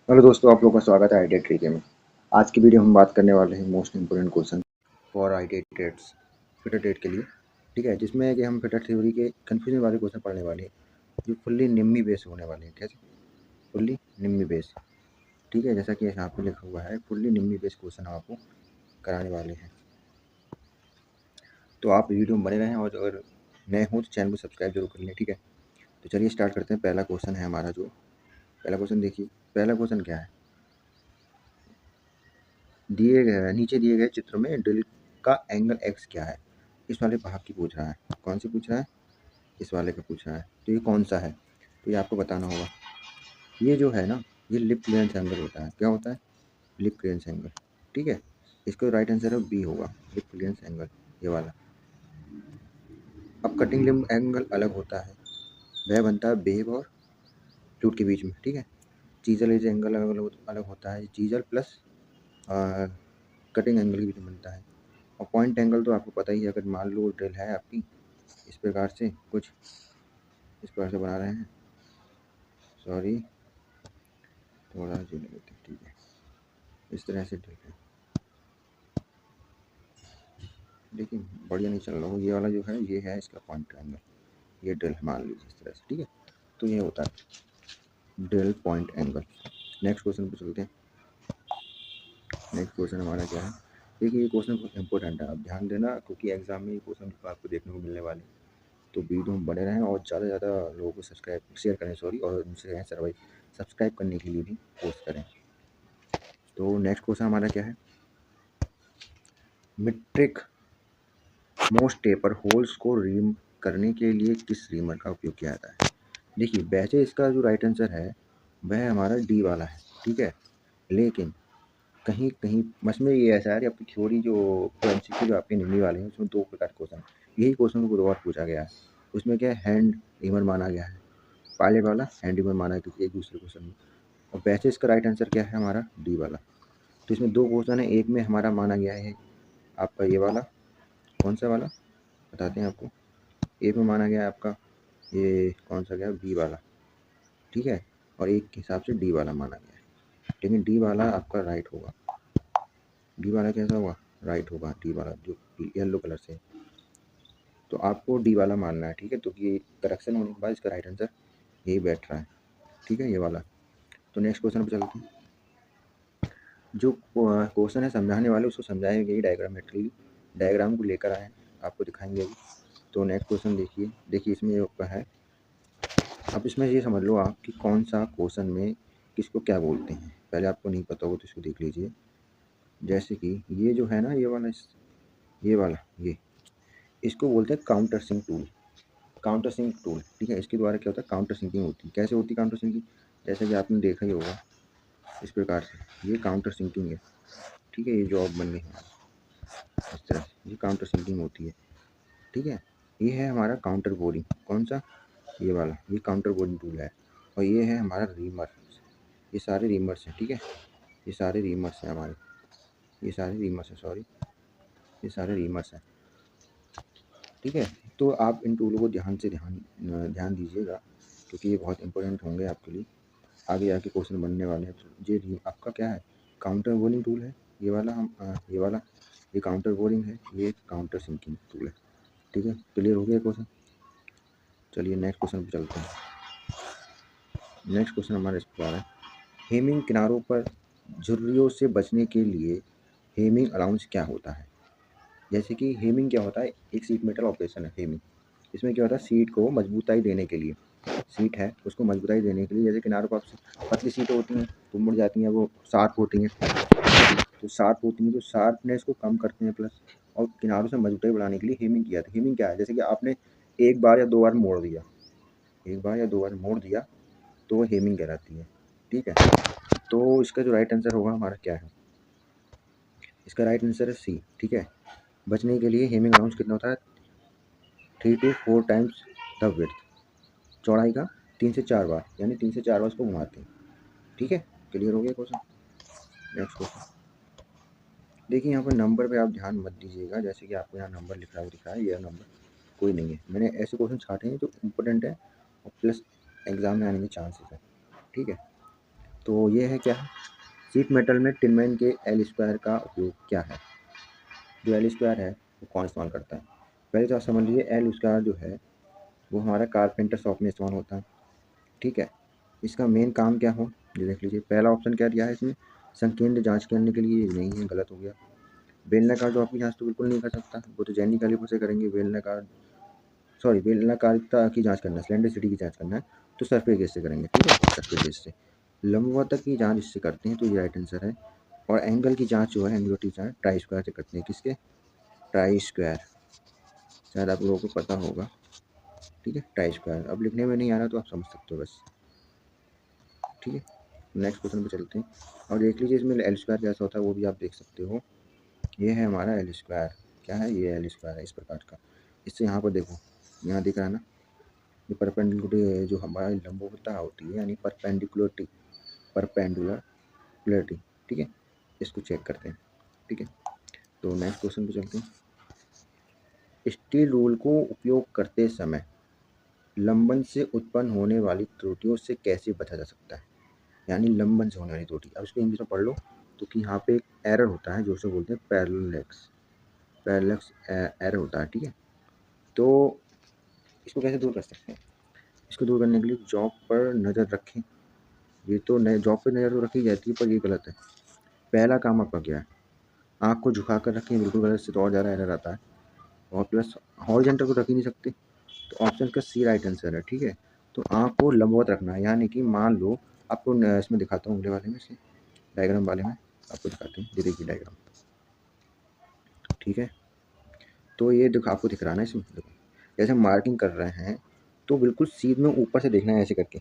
Hello दोस्तों, आप लोगों का स्वागत है आईटी ट्रिके में। आज की वीडियो हम बात करने वाले हैं most important question for IT trades fitter trade के लिए। ठीक है, जिसमें कि हम फिटर थ्योरी के कंफ्यूजन वाले क्वेश्चन पढ़ने वाले हैं जो फुल्ली निम्मी बेस होने वाले हैं। कैसे? फुल्ली निम्मी बेस। ठीक है, जैसा कि यहाँ पे लिखा हुआ है, फुल्ली निम्मी बेस क्वेश्चन हम आपको कराने वाले हैं। तो आप वीडियो में बने रहें और अगर नए हो तो चैनल को सब्सक्राइब जरूर कर लें। ठीक है, तो चलिए स्टार्ट करते हैं। पहला क्वेश्चन है हमारा, जो पहला क्वेश्चन देखिए। पहला क्वेश्चन क्या है? नीचे दिए गए चित्र में ड्रिल का एंगल एक्स क्या है? इस वाले भाग की पूछ रहा है। कौन सी पूछ रहा है? इस वाले का पूछ रहा है। तो ये कौन सा है? तो ये आपको बताना होगा। ये जो है ना, ये लिप क्लियरेंस एंगल होता है। क्या होता है? Lip clearance angle. ठीक है, इसका राइट आंसर है बी होगा, लिप क्लियरेंस एंगल, ये वाला। अब कटिंग लिप एंगल अलग होता है, वह बनता है बेब और फ्लूट के बीच में। ठीक है, चीजल एज एंगल अलग अलग होता है, चीजल प्लस कटिंग एंगल के बीच में बनता है। और पॉइंट एंगल तो आपको पता ही है। अगर मान लो ड्रिल है आपकी इस प्रकार से, कुछ इस प्रकार से बना रहे हैं, सॉरी थोड़ा जो लेते हैं, ठीक है, इस तरह से ड्रिल है। देखिए बढ़िया नहीं चल रहा हो, ये वाला जो है ये है इसका पॉइंट एंगल, ये ड्रिल मान लीजिए इस तरह से। ठीक है, तो ये होता है drill point angle. Next question पे चलते हैं। नेक्स्ट क्वेश्चन हमारा क्या है? देखिए ये क्वेश्चन बहुत इंपॉर्टेंट है, आप ध्यान देना, क्योंकि एग्जाम में ये क्वेश्चन आपको देखने को मिलने वाले। तो वीडियो में बने रहें और ज़्यादा से ज़्यादा लोगों को सब्सक्राइब शेयर करें, सॉरी, और उनसे सर्वाइव सब्सक्राइब करने के लिए भी पोस्ट करें। तो नेक्स्ट क्वेश्चन हमारा क्या है? मीट्रिक मोस्ट टेपर होल्स को रीम करने के लिए किस रीमर का उपयोग किया जाता है? देखिए वैसे इसका जो राइट आंसर है वह हमारा डी वाला है। ठीक है, लेकिन कहीं कहीं इसमें ये ऐसा है कि आपकी थ्योरी जो एमसीक्यू जो आपके निम्नी वाले हैं उसमें दो प्रकार के क्वेश्चन, यही क्वेश्चन को दो बार पूछा गया है। उसमें क्या है, हैंड रीमर माना गया है, पायलट वाला हैंड रीमर माना है किसी एक दूसरे क्वेश्चन में। और वैसे इसका राइट आंसर क्या है हमारा? डी वाला। तो इसमें दो क्वेश्चन है, एक में हमारा माना गया है आपका ये वाला, कौन सा वाला बताते हैं आपको। एक में माना गया है आपका ये कौन सा गया, बी वाला। ठीक है, और एक के हिसाब से डी वाला माना गया है, लेकिन डी वाला आपका राइट होगा। डी वाला कैसा होगा? राइट होगा, डी वाला जो येलो कलर से। तो आपको डी वाला मानना है। ठीक है, तो ये करेक्शन होने के बाद इसका राइट आंसर यही बैठ रहा है। ठीक है, ये वाला। तो नेक्स्ट क्वेश्चन पर चलते हैं। जो क्वेश्चन है समझाने वाले उसको समझाएंगे गई डायग्रामेट्री, डायग्राम को लेकर आए आपको दिखाएंगे अभी। तो नेक्स्ट क्वेश्चन देखिए। देखिए इसमें आपका है, अब इसमें ये समझ लो आप कि कौन सा क्वेश्चन में किसको क्या बोलते हैं। पहले आपको नहीं पता हो तो इसको देख लीजिए। जैसे कि ये जो है ना, ये वाला ये वाला ये इसको बोलते हैं counter sink tool. Counter sink tool, ठीक है, इसके द्वारा क्या होता है, काउंटर सिंकिंग होती है। कैसे होती है काउंटर सिंकिंग? जैसे कि आपने देखा ही होगा इस प्रकार से, ये काउंटर सिंकिंग है। ठीक है, ये जॉब बन गई है इस तरह से, ये काउंटर सिंकिंग होती है। ठीक है, ये है हमारा काउंटर बोरिंग। कौन सा? ये वाला, ये काउंटर बोरिंग टूल है। और ये है हमारा रीमर। ये सारे रीमर्स हैं। ठीक है, ये सारे रीमर्स हैं हमारे, ये सारे रीमर्स हैं, सॉरी, ये सारे रीमर्स हैं। ठीक है, तो आप इन टूलों को ध्यान दीजिएगा, क्योंकि ये बहुत इंपॉर्टेंट होंगे आपके लिए, आगे आके क्वेश्चन बनने वाले हैं। तो ये आपका क्या है, काउंटर बोरिंग टूल है। ये वाला ये वाला ये काउंटर बोरिंग है, ये काउंटर सिंकिंग टूल है। ठीक है, क्लियर हो गया क्वेश्चन? चलिए नेक्स्ट क्वेश्चन पर चलते हैं। नेक्स्ट क्वेश्चन हमारा इस प्रकार है, हेमिंग किनारों पर झुर्रियों से बचने के लिए हेमिंग अलाउंस क्या होता है? जैसे कि हेमिंग क्या होता है, एक सीट मेटल ऑपरेशन है हेमिंग। इसमें क्या होता है, सीट को मजबूताई देने के लिए, सीट है उसको मजबूताई देने के लिए, जैसे किनारों पर पतली सीटें होती हैं तो मुड़ जाती हैं, वो शार्प होती हैं, तो शार्प होती हैं तो शार्पनेस को कम करते हैं प्लस, और किनारों से मजबूताई बढ़ाने के लिए हेमिंग किया था। हेमिंग क्या है, जैसे कि आपने एक बार या दो बार मोड़ दिया, एक बार या दो बार मोड़ दिया तो वो हेमिंग कहलाती है। ठीक है, तो इसका जो राइट आंसर होगा हमारा क्या है, इसका राइट आंसर है सी। ठीक है, बचने के लिए हेमिंग अलाउंस कितना होता है, 3 to 4 टाइम्स द विड्थ, चौड़ाई का 3 से 4 बार, यानी 3 से 4 बार उसको घुमाते हैं। ठीक है, क्लियर हो गया क्वेश्चन? नेक्स्ट क्वेश्चन देखिए, यहाँ पर नंबर पे आप ध्यान मत दीजिएगा, जैसे कि आपको यहाँ नंबर लिखा हुआ दिखा है, यह नंबर कोई नहीं है। मैंने ऐसे क्वेश्चन छाटे हैं जो इम्पोर्टेंट है और प्लस एग्जाम में आने के चांसेस है। ठीक है, तो ये है क्या है, शीट मेटल में टिनमैन के एल स्क्वायर का उपयोग क्या है। जो एल स्क्वायर है वो कौन इस्तेमाल करता है। पहले तो आप समझ लीजिए एल स्क्वायर जो है वो हमारा कारपेंटर शॉप में इस्तेमाल होता है। ठीक है, इसका मेन काम क्या हो ये देख लीजिए। पहला ऑप्शन क्या दिया है इसमें, संकीर्ण जांच करने के लिए, नहीं है, गलत हो गया। बेलनाकार जो आपकी जांच तो बिल्कुल नहीं कर सकता, वो तो जैनी कैलिपर से करेंगे। बेलनाकारिता की जांच करना है, सिलेंडरिसिटी की जांच करना है तो सरफेस गेज से करेंगे। ठीक है, सरफेस गेज से। लंबवतक की जांच इससे करते हैं तो ये राइट आंसर है। और एंगल की जांच जो है, एंगल की जांच ट्राई स्क्वायर से करते हैं। किसके, ट्राई स्क्वायर, शायद आप लोगों को पता होगा। ठीक है, ट्राई स्क्वायर। अब लिखने में नहीं आ रहा तो आप समझ सकते हो बस। ठीक है, नेक्स्ट क्वेश्चन पे चलते हैं और देख लीजिए इसमें एल स्क्वायर कैसा होता है वो भी आप देख सकते हो। ये है हमारा एल स्क्वायर। क्या है ये, एल स्क्वायर है इस प्रकार का। इससे यहाँ पर देखो, यहाँ दिख रहा है ना, ये परपेंडिकुलर जो हमारी लंबवतता होती है, यानी परपेंडुलरिटी। ठीक है, इसको चेक करते हैं। ठीक है, तो नेक्स्ट क्वेश्चन पे चलते हैं। स्टील रूल को उपयोग करते समय लंबन से उत्पन्न होने वाली त्रुटियों से कैसे बचा जा सकता है। यानी लंबन से होने वाली त्रुटि, अब इसको इंग्लिश में पढ़ लो तो कि यहाँ पे एक एरर होता है जो उसे बोलते हैं पैरेलैक्स एरर होता है। ठीक है, तो इसको कैसे दूर कर सकते हैं। इसको दूर करने के लिए जॉब पर नज़र रखें। ये तो नए जॉब पर नज़र तो रखी जाती है पर ये गलत है। पहला काम आपका क्या है, आँख को झुका कर रखें, बिल्कुल गलत, से तो और ज़्यादा एरर आता है। और प्लस हॉरिजॉन्टल तो रख ही नहीं सकते, तो ऑप्शन का सी राइट आंसर है। ठीक है, तो आँख को लंबवत रखना है, यानी कि मान लो आपको इसमें दिखाता हूँ, अगले वाले में से, डायग्राम वाले में आपको दिखाते हैं। ये देखिए डायग्राम। ठीक है, तो ये देखो आपको दिख रहा है ना, इसमें देखो जैसे हम मार्किंग कर रहे हैं तो बिल्कुल सीध में ऊपर से देखना है, ऐसे करके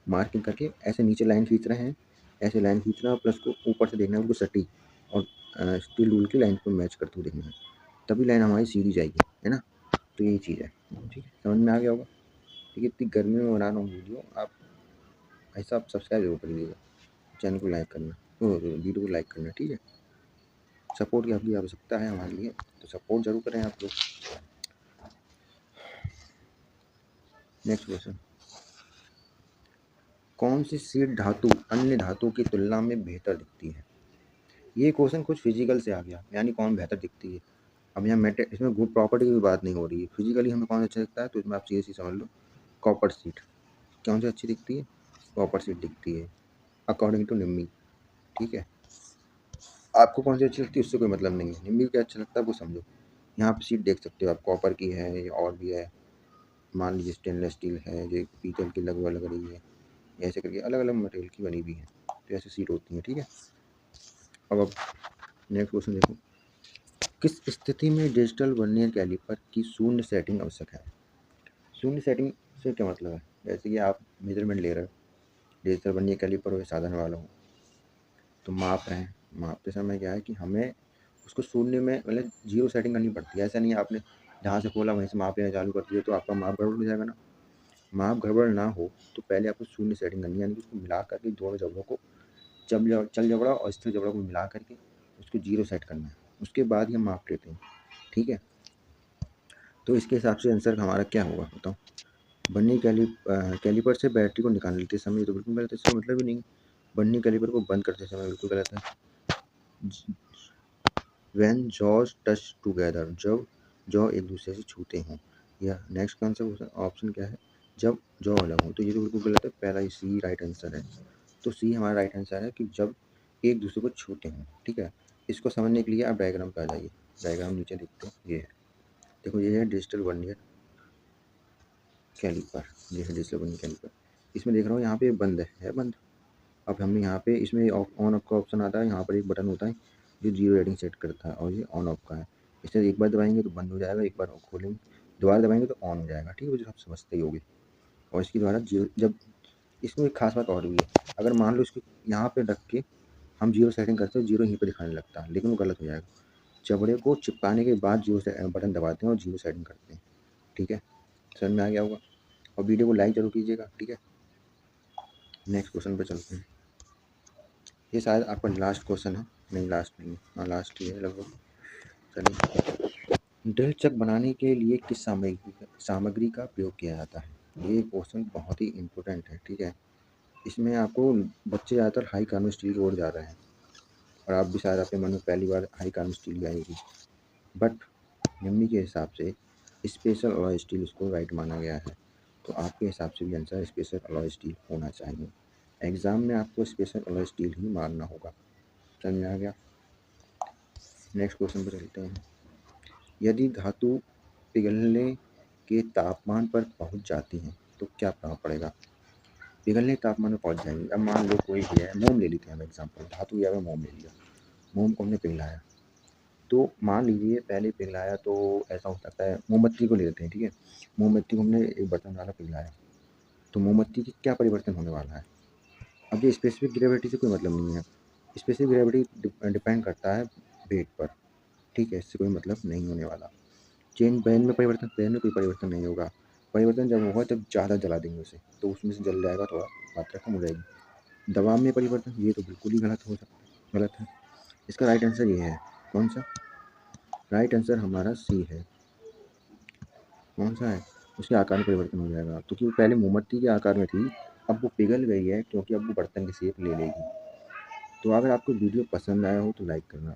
मार्किंग करके ऐसे नीचे लाइन खींच रहे हैं, ऐसे लाइन खींचना है, प्लस को ऊपर से देखना है बिल्कुल सटीक, और स्टील रूल की लाइन को मैच करते हुए देखना है, तभी लाइन हमारी सीधी जाएगी, है ना। तो यही चीज़ है। ठीक है, समझ में आ गया होगा। ठीक है, इतनी गर्मी में बना रहा हूँ वीडियो, आप ऐसा आप सब्सक्राइब जरूर करिएगा, चैनल को लाइक करना, वीडियो को लाइक करना। ठीक है, सपोर्ट की आपकी आवश्यकता है हमारे लिए, तो सपोर्ट जरूर करें आप लोग। नेक्स्ट क्वेश्चन, कौन सी सीड धातु अन्य धातुओं की तुलना में बेहतर दिखती है। ये क्वेश्चन कुछ फिजिकल से आ गया, यानी कौन बेहतर दिखती है। अब यहाँ इसमें गुड प्रॉपर्टी की बात नहीं हो रही है, फिजिकली हमें कौन अच्छा दिखता है, तो इसमें आप सीधे समझ लो कॉपर सीड कौन सी अच्छी दिखती है, कॉपर सीड दिखती है अकॉर्डिंग टू निम्मी। ठीक है, आपको कौन सी अच्छी लगती है उससे कोई मतलब नहीं है, निम्मी क्या अच्छा लगता है वो समझो। यहाँ पे सीट देख सकते हो आप, कॉपर की है और भी है, मान लीजिए स्टेनलेस स्टील है, जो पीतल की लग रही है, ऐसे करके अलग अलग मटेरियल की बनी हुई है, तो ऐसे सीट होती है। ठीक है, अब नेक्स्ट क्वेश्चन देखो, किस स्थिति में डिजिटल वर्नियर कैलिपर की शून्य सेटिंग आवश्यक है। शून्य सेटिंग से क्या मतलब है, जैसे कि आप मेजरमेंट ले रहे हो, डिजिटल वर्नियर कैलिपर हो, साधन वाला हो, तो माप रहे हैं, मापते समय क्या है कि हमें उसको शून्य में मतलब जीरो सेटिंग करनी पड़ती है। ऐसा नहीं है आपने जहाँ से खोला वहीं से माप लेना चालू कर दिया तो आपका माप गड़बड़ हो जाएगा ना। माप गड़बड़ ना हो तो पहले आपको शून्य सेटिंग करनी है, यानी कि उसको मिला करके दोनों जबड़ों को चल जबड़ा और स्थिर जबड़ा को मिला करके उसको जीरो सेट करना है, उसके बाद ही हम माप लेते हैं। ठीक है, तो इसके हिसाब से आंसर हमारा क्या होगा बताओ। बर्निंग कैलिपर से बैटरी को निकालते समय, तो बिल्कुल गलत है, इसका मतलब ही नहीं। बर्निंग कैलिपर को बंद करते समय बिल्कुल गलत है। व्हेन जॉज टच टुगेदर, जब जॉ एक दूसरे से छूते हों। या नेक्स्ट का आंसर ऑप्शन क्या है, जब जॉ अलग हो, तो ये तो बिल्कुल गलत है, पहला ही सी राइट आंसर है। तो सी हमारा राइट आंसर है कि जब एक दूसरे को छूते हों। ठीक है, इसको समझने के लिए आप डायग्राम पे आ जाइए, डायग्राम नीचे देखते हैं, ये है, देखो ये है डिजिटल वर्नियर कैलिपर, ये है डिजिटल वर्नियर कैलिपर। इसमें देख रहा हूँ यहाँ पे बंद है बंद। अब हमने यहाँ पे इसमें ऑन ऑफ का ऑप्शन आता है, यहाँ पर एक बटन होता है जो जीरो रेटिंग सेट करता है और ये ऑन ऑफ का है। इसे एक बार दबाएंगे तो बंद हो जाएगा, एक बार खोलेंगे दोबारा दबाएंगे तो ऑन हो जाएगा। ठीक है, जो आप समझते ही होगे। और इसके द्वारा जीरो, जब इसमें एक खास बात और भी है, अगर मान लो इसको यहाँ पे रख के हम जीरो सेटिंग करते हैं, जीरो यहीं पर दिखाने लगता है, लेकिन वो गलत हो जाएगा। चबड़े को चिपकाने के बाद जीरो बटन दबाते हैं और जीरो सेटिंग करते हैं। ठीक है, समझ में आ गया होगा। और वीडियो को लाइक जरूर कीजिएगा। ठीक है, नेक्स्ट क्वेश्चन पे चलते हैं। ये शायद आपका लास्ट क्वेश्चन है, नहीं लास्ट नहीं, हाँ लास्ट ही है लगभग। चलिए, ड्रिल चक बनाने के लिए किस सामग्री का प्रयोग किया जाता है। ये क्वेश्चन बहुत ही इम्पोर्टेंट है। ठीक है, इसमें आपको बच्चे ज़्यादातर हाई कार्बन स्टील की ओर जा रहे हैं और आप भी शायद आपके मन में पहली बार हाई कार्बन स्टील की आएगी, बट मम्मी के हिसाब से स्पेशल अलॉय स्टील उसको राइट माना गया है। तो आपके हिसाब से भी आंसर स्पेशल अलॉय स्टील होना चाहिए। एग्ज़ाम में आपको स्पेशल अलॉय स्टील ही मानना होगा। समझ में आ गया? नेक्स्ट क्वेश्चन पर चलते हैं। यदि धातु पिघलने के तापमान पर पहुंच जाती हैं तो क्या प्रभाव पड़ेगा? पिघलने के तापमान में पहुंच जाएंगी। अब मान लो कोई भी है, मोम ले लेते हैं हम एग्जाम्पल, धातु या मोम ले लिया। मोम को हमने पिघलाया, तो मान लीजिए पहले पिघलाया तो ऐसा हो सकता है, मोमबत्ती को ले लेते हैं, ठीक है। मोमबत्ती को हमने एक बर्तन डाला, पिघलाया, तो मोमबत्ती की क्या परिवर्तन होने वाला है? अब ये स्पेसिफिक ग्रेविटी से कोई मतलब नहीं है। स्पेसिफिक ग्रेविटी डिपेंड करता है वेट पर, ठीक है, इससे कोई मतलब नहीं होने वाला। चेन पैन में परिवर्तन, पैन में कोई परिवर्तन नहीं होगा। परिवर्तन जब होगा तब ज़्यादा जला देंगे उसे, तो उसमें से जल जाएगा, थोड़ा मात्रा कम हो जाएगी। दबाव में परिवर्तन, ये तो बिल्कुल ही गलत हो सकता है, गलत है। इसका राइट आंसर ये है। कौन सा? राइट आंसर हमारा सी है। कौन सा है? उसके आकार में परिवर्तन हो जाएगा, क्योंकि वो पहले मोमबत्ती के आकार में थी, अब वो पिघल गई है, क्योंकि अब वो बर्तन की शेप ले लेगी। तो अगर आपको वीडियो पसंद आया हो तो लाइक करना।